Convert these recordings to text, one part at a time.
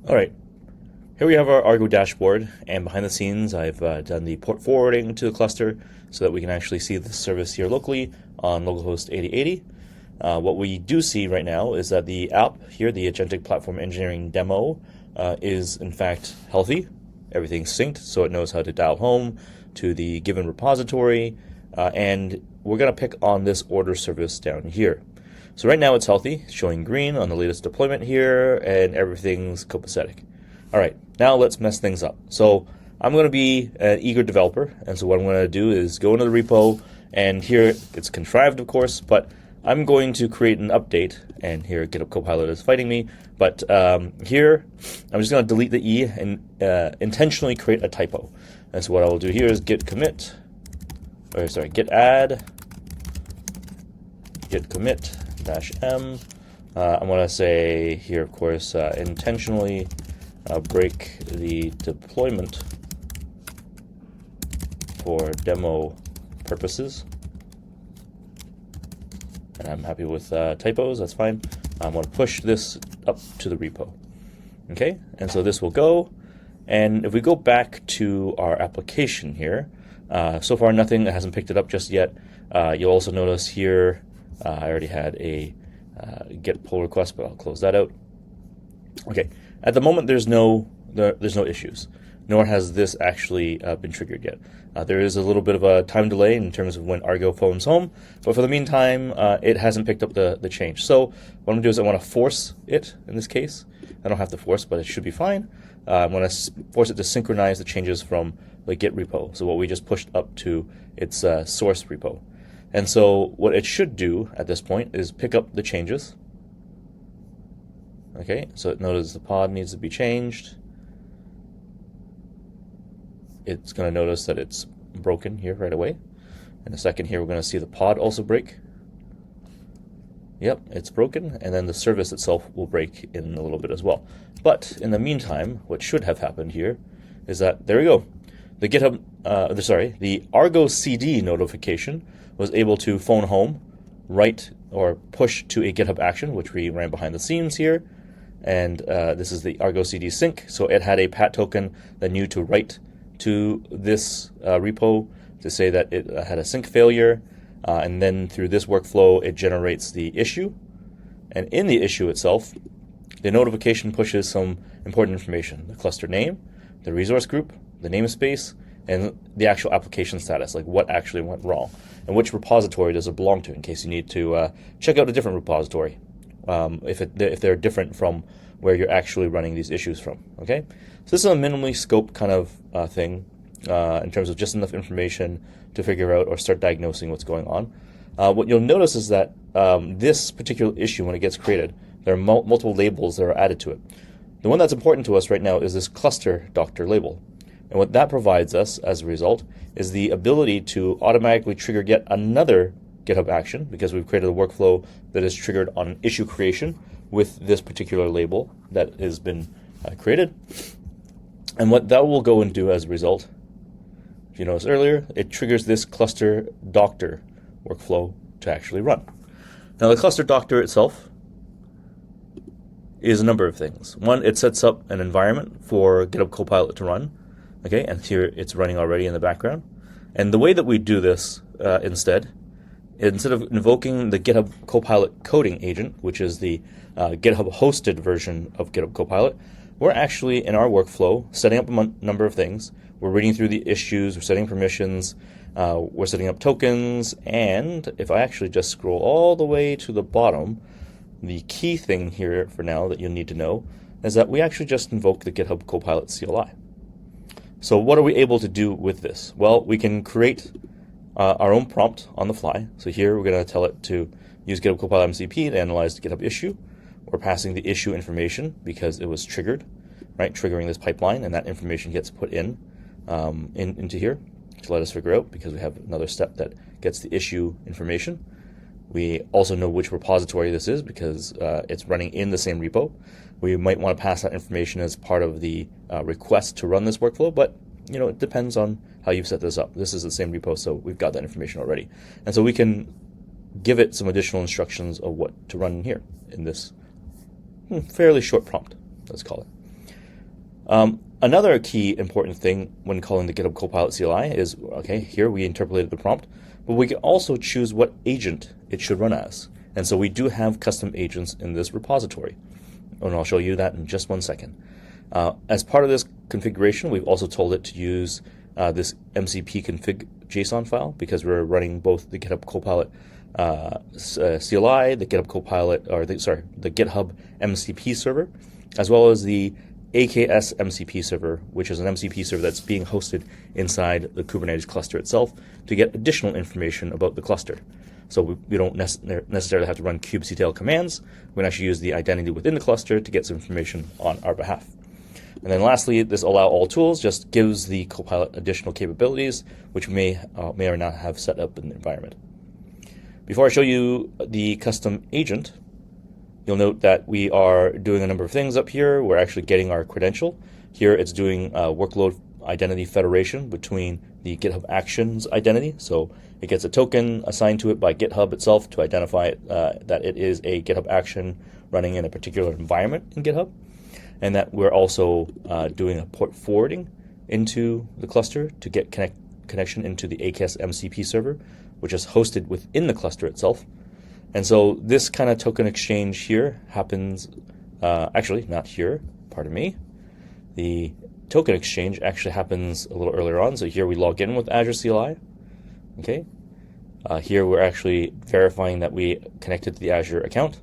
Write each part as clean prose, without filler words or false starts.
All right, here we have our Argo dashboard, and behind the scenes I've done the port forwarding to the cluster so that we can actually see the service here locally on localhost 8080. What we do see right now is that the app here, the Agentic Platform Engineering demo, is in fact healthy. Everything's synced, so it knows how to dial home to the given repository, and we're going to pick on this order service down here. So right now it's healthy, showing green on the latest deployment here, and everything's copacetic. All right, now let's mess things up. So I'm going to be an eager developer, and so what I'm going to do is go into the repo, and here it's contrived, of course, but I'm going to create an update, and here GitHub Copilot is fighting me, but here I'm just going to delete the E and intentionally create a typo. And so what I will do here is git add git commit -m. I'm going to say here, of course, intentionally break the deployment for demo purposes. And I'm happy with typos, that's fine. I'm going to push this up to the repo. Okay, and so this will go. And if we go back to our application here, so far nothing, it hasn't picked it up just yet. You'll also notice here, I already had a get pull request, but I'll close that out. Okay, at the moment there's no issues, nor has this actually been triggered yet. There is a little bit of a time delay in terms of when Argo phones home, but for the meantime, it hasn't picked up the change. So what I'm going to do is I want to force it in this case. I don't have to force, but it should be fine. I'm going to force it to synchronize the changes from the Git repo, so what we just pushed up to its source repo. And so what it should do at this point is pick up the changes. Okay, so it notices the pod needs to be changed. It's going to notice that it's broken here right away. In a second here, we're going to see the pod also break. Yep, it's broken, and then the service itself will break in a little bit as well. But in the meantime, what should have happened here is that, there we go, the the Argo CD notification was able to phone home, write or push to a GitHub Action, which we ran behind the scenes here, and this is the Argo CD sync, so it had a PAT token that knew to write to this repo to say that it had a sync failure, and then through this workflow it generates the issue, and in the issue itself the notification pushes some important information: the cluster name, the resource group, the namespace, and the actual application status, like what actually went wrong and which repository does it belong to, in case you need to check out a different repository if they're different from where you're actually running these issues from. Okay, so this is a minimally scoped kind of thing in terms of just enough information to figure out or start diagnosing what's going on. What you'll notice is that this particular issue, when it gets created, there are multiple labels that are added to it. The one that's important to us right now is this cluster doctor label. And what that provides us as a result is the ability to automatically trigger yet another GitHub action, because we've created a workflow that is triggered on issue creation with this particular label that has been created. And what that will go and do as a result, if you noticed earlier, it triggers this cluster doctor workflow to actually run. Now the cluster doctor itself is a number of things. One, it sets up an environment for GitHub Copilot to run. Okay, and here it's running already in the background. And the way that we do this instead of invoking the GitHub Copilot coding agent, which is the GitHub hosted version of GitHub Copilot, we're actually in our workflow setting up a number of things. We're reading through the issues, we're setting permissions, we're setting up tokens, and if I actually just scroll all the way to the bottom, the key thing here for now that you'll need to know is that we actually just invoke the GitHub Copilot CLI. So what are we able to do with this? Well, we can create our own prompt on the fly. So here we're going to tell it to use GitHub Copilot MCP to analyze the GitHub issue. We're passing the issue information because it was triggered, right? Triggering this pipeline, and that information gets put into here to let us figure out, because we have another step that gets the issue information. We also know which repository this is because it's running in the same repo. We might want to pass that information as part of the request to run this workflow, but it depends on how you've set this up. This is the same repo, so we've got that information already. And so we can give it some additional instructions of what to run here in this fairly short prompt, let's call it. Another key important thing when calling the GitHub Copilot CLI is, okay, here we interpolated the prompt, but we can also choose what agent it should run as. And so we do have custom agents in this repository. And I'll show you that in just 1 second. As part of this configuration, we've also told it to use this MCP config JSON file, because we're running both the GitHub Copilot CLI, the GitHub Copilot, or the GitHub MCP server, as well as the AKS MCP server, which is an MCP server that's being hosted inside the Kubernetes cluster itself to get additional information about the cluster. So we don't necessarily have to run kubectl commands. We can actually use the identity within the cluster to get some information on our behalf. And then lastly, this allow all tools just gives the Copilot additional capabilities, which may or not have set up in the environment. Before I show you the custom agent, you'll note that we are doing a number of things up here. We're actually getting our credential. Here it's doing workload identity federation between the GitHub Actions identity. So it gets a token assigned to it by GitHub itself to identify it, that it is a GitHub action running in a particular environment in GitHub. And that we're also doing a port forwarding into the cluster to get connection into the AKS MCP server, which is hosted within the cluster itself. And so this kind of token exchange here happens, actually not here, pardon me. The token exchange actually happens a little earlier on. So here we log in with Azure CLI. Okay. Here we're actually verifying that we connected to the Azure account.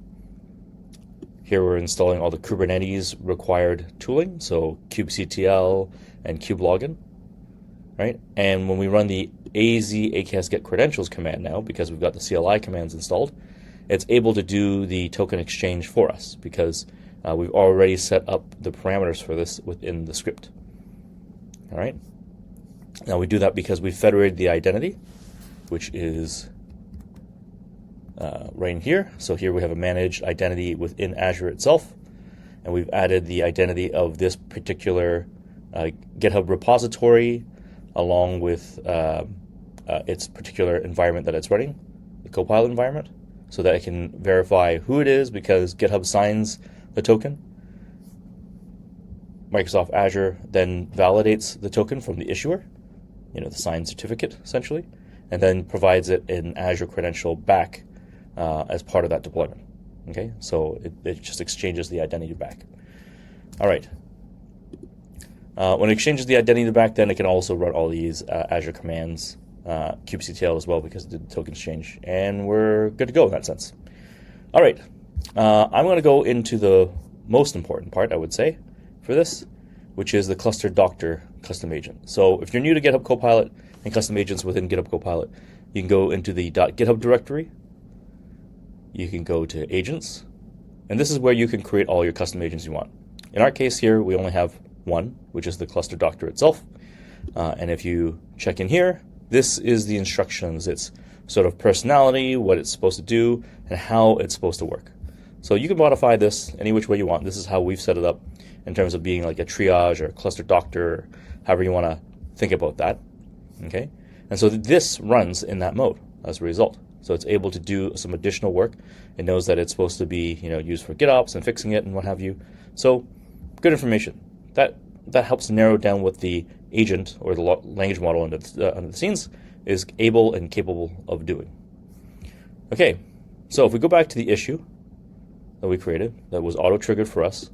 Here we're installing all the Kubernetes required tooling, so kubectl and kubelogin, right? And when we run the AKS get credentials command now, because we've got the CLI commands installed, it's able to do the token exchange for us because we've already set up the parameters for this within the script. All right. Now we do that because we federated the identity, which is right in here. So here we have a managed identity within Azure itself, and we've added the identity of this particular GitHub repository along with its particular environment that it's running, the Copilot environment, so that it can verify who it is because GitHub signs the token. Microsoft Azure then validates the token from the issuer, the signed certificate essentially, and then provides it an Azure credential back as part of that deployment. Okay, so it just exchanges the identity back. All right. When it exchanges the identity back, then it can also run all these Azure commands, kubectl as well, because it did the token exchange, and we're good to go in that sense. All right, I'm going to go into the most important part, I would say, for this, which is the cluster doctor custom agent. So if you're new to GitHub Copilot and custom agents within GitHub Copilot, you can go into the .github directory. You can go to agents, and this is where you can create all your custom agents you want. In our case here, we only have one, which is the cluster doctor itself. And if you check in here, this is the instructions. It's sort of personality, what it's supposed to do, and how it's supposed to work. So you can modify this any which way you want. This is how we've set it up in terms of being like a triage or a cluster doctor, or however you want to think about that. Okay, and so this runs in that mode as a result. So it's able to do some additional work. It knows that it's supposed to be, used for GitOps and fixing it and what have you. So good information. That helps narrow down what the agent or the language model under the scenes is able and capable of doing. Okay, so if we go back to the issue that we created that was auto-triggered for us,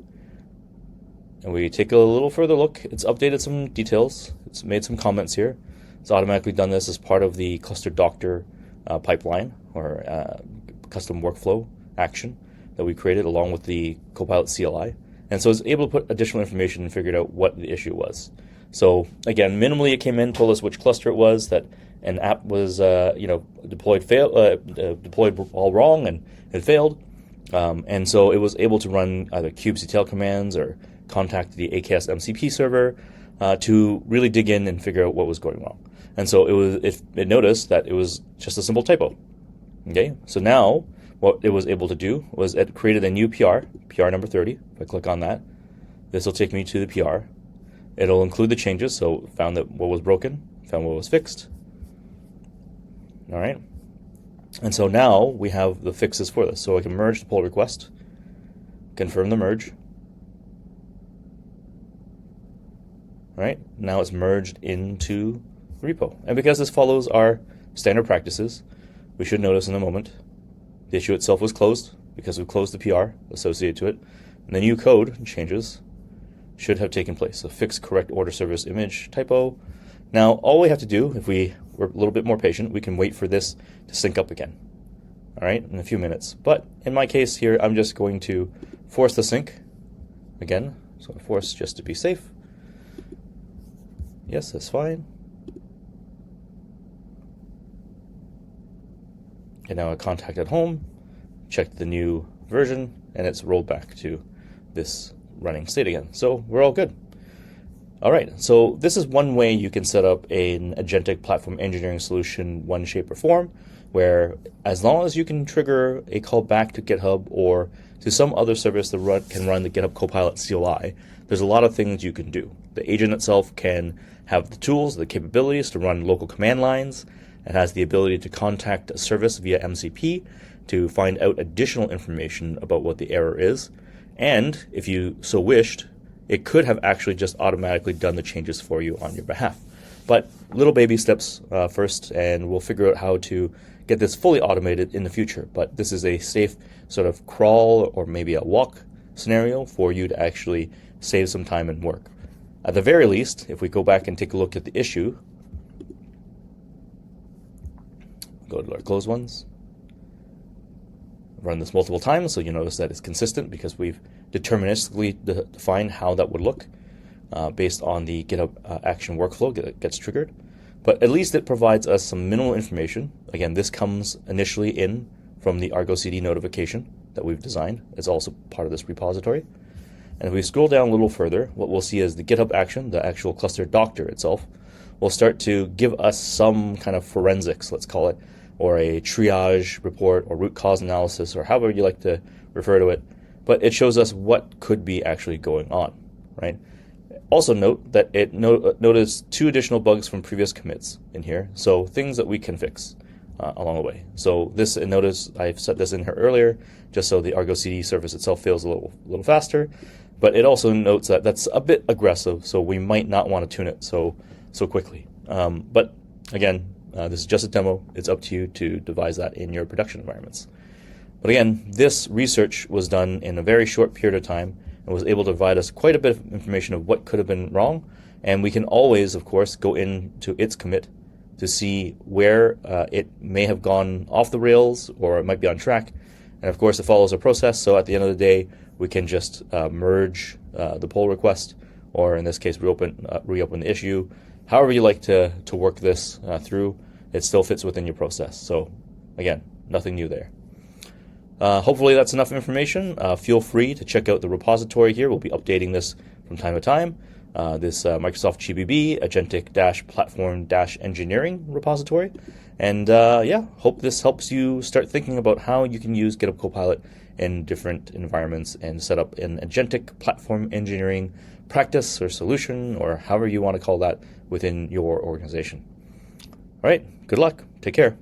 and we take a little further look, it's updated some details. It's made some comments here. It's automatically done this as part of the cluster doctor pipeline or custom workflow action that we created along with the Copilot CLI. And so it's able to put additional information and figured out what the issue was. So again, minimally it came in, told us which cluster it was, that an app was deployed all wrong and it failed. And so it was able to run either kubectl commands or contact the AKS MCP server to really dig in and figure out what was going wrong. And so it noticed that it was just a simple typo. Okay, so now what it was able to do was it created a new PR number 30. If I click on that, this will take me to the PR. It'll include the changes, so found that what was broken, found what was fixed. All right, and so now we have the fixes for this. So I can merge the pull request, confirm the merge, right? Now it's merged into the repo. And because this follows our standard practices, we should notice in a moment the issue itself was closed because we closed the PR associated to it. And the new code changes should have taken place. So fix correct order service image typo. Now, all we have to do, if we were a little bit more patient, we can wait for this to sync up again, all right, in a few minutes. But in my case here, I'm just going to force the sync again. So force just to be safe. Yes, that's fine. And now I contacted home, checked the new version, and it's rolled back to this running state again. So we're all good. All right, so this is one way you can set up an agentic platform engineering solution, one shape or form, where as long as you can trigger a call back to GitHub or to some other service that can run the GitHub Copilot CLI, there's a lot of things you can do. The agent itself can have the tools, the capabilities to run local command lines. It has the ability to contact a service via MCP to find out additional information about what the error is. And if you so wished, it could have actually just automatically done the changes for you on your behalf. But little baby steps first, and we'll figure out how to get this fully automated in the future. But this is a safe sort of crawl or maybe a walk scenario for you to actually save some time and work. At the very least, if we go back and take a look at the issue, go to our closed ones, run this multiple times so you notice that it's consistent because we've deterministically defined how that would look based on the GitHub Action workflow that gets triggered. But at least it provides us some minimal information. Again, this comes initially in from the Argo CD notification that we've designed. It's also part of this repository. And if we scroll down a little further, what we'll see is the GitHub Action, the actual cluster doctor itself, will start to give us some kind of forensics, let's call it, or a triage report or root cause analysis or however you like to refer to it. But it shows us what could be actually going on, right? Also note that it noticed 2 additional bugs from previous commits in here, so things that we can fix along the way. So this, and notice I've set this in here earlier just so the Argo CD service itself feels a little faster. But it also notes that that's a bit aggressive, so we might not want to tune it so quickly. But again, this is just a demo. It's up to you to devise that in your production environments. But again, this research was done in a very short period of time and was able to provide us quite a bit of information of what could have been wrong. And we can always, of course, go into its commit to see where it may have gone off the rails or it might be on track. And of course, it follows a process. So at the end of the day, we can just merge the pull request, or in this case, reopen the issue. However you like to work this through, it still fits within your process. So again, nothing new there. Hopefully that's enough information. Feel free to check out the repository here. We'll be updating this from time to time. This Microsoft GBB Agentic-Platform-Engineering repository. And yeah, hope this helps you start thinking about how you can use GitHub Copilot in different environments and set up an agentic platform engineering practice or solution, or however you want to call that, within your organization. All right, good luck. Take care.